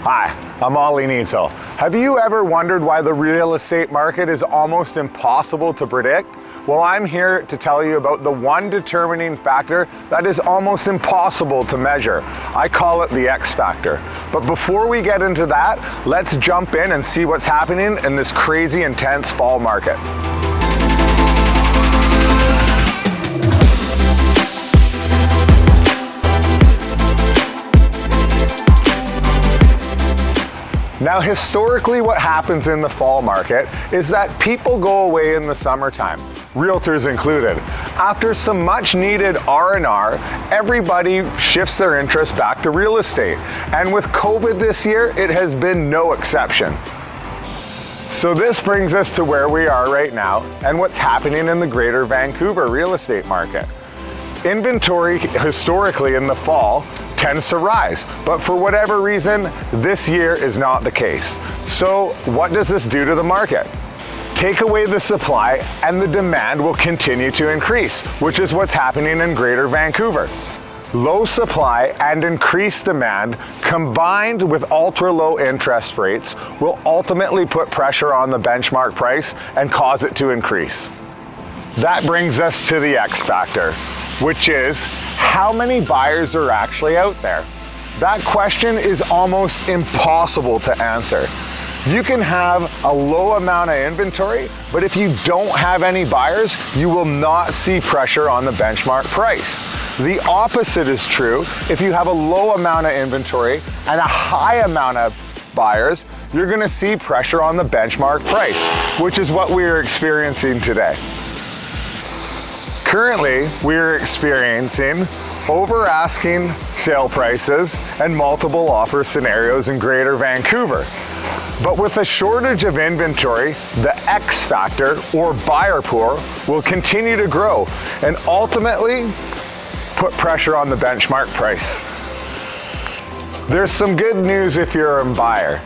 Hi, I'm OWNRE. Have you ever wondered why the real estate market is almost impossible to predict? Well, I'm here to tell you about the one determining factor that is almost impossible to measure. I call it the X factor. But before we get into that, let's jump in and see what's happening in this crazy intense fall market. Now, historically, what happens in the fall market is that people go away in the summertime, realtors included. After some much needed R&R, everybody shifts their interest back to real estate. And with COVID this year, it has been no exception. So this brings us to where we are right now and what's happening in the greater Vancouver real estate market. Inventory historically in the fall tends to rise, but for whatever reason, this year is not the case. So what does this do to the market? Take away the supply and the demand will continue to increase, which is what's happening in Greater Vancouver. Low supply and increased demand combined with ultra low interest rates will ultimately put pressure on the benchmark price and cause it to increase. That brings us to the X factor, which is how many buyers are actually out there? That question is almost impossible to answer. You can have a low amount of inventory, but if you don't have any buyers, you will not see pressure on the benchmark price. The opposite is true. If you have a low amount of inventory and a high amount of buyers, you're gonna see pressure on the benchmark price, which is what we're experiencing today. Currently, we're experiencing over-asking sale prices and multiple offer scenarios in Greater Vancouver. But with a shortage of inventory, the X factor or buyer pool will continue to grow and ultimately put pressure on the benchmark price. There's some good news if you're a buyer.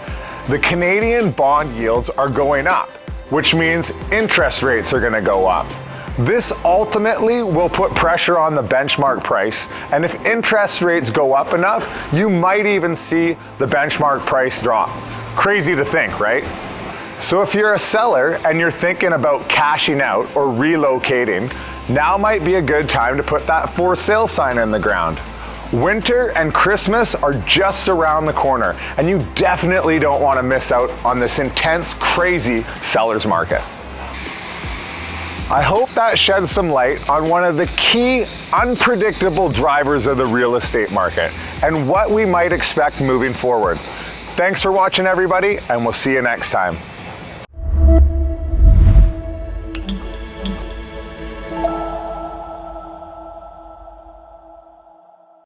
The Canadian bond yields are going up, which means interest rates are going to go up. This ultimately will put pressure on the benchmark price, and if interest rates go up enough, you might even see the benchmark price drop. Crazy to think, right? So if you're a seller and you're thinking about cashing out or relocating, now might be a good time to put that for sale sign in the ground. Winter and Christmas are just around the corner, and you definitely don't want to miss out on this intense, crazy seller's market. I hope that sheds some light on one of the key unpredictable drivers of the real estate market and what we might expect moving forward. Thanks for watching, everybody, and we'll see you next time.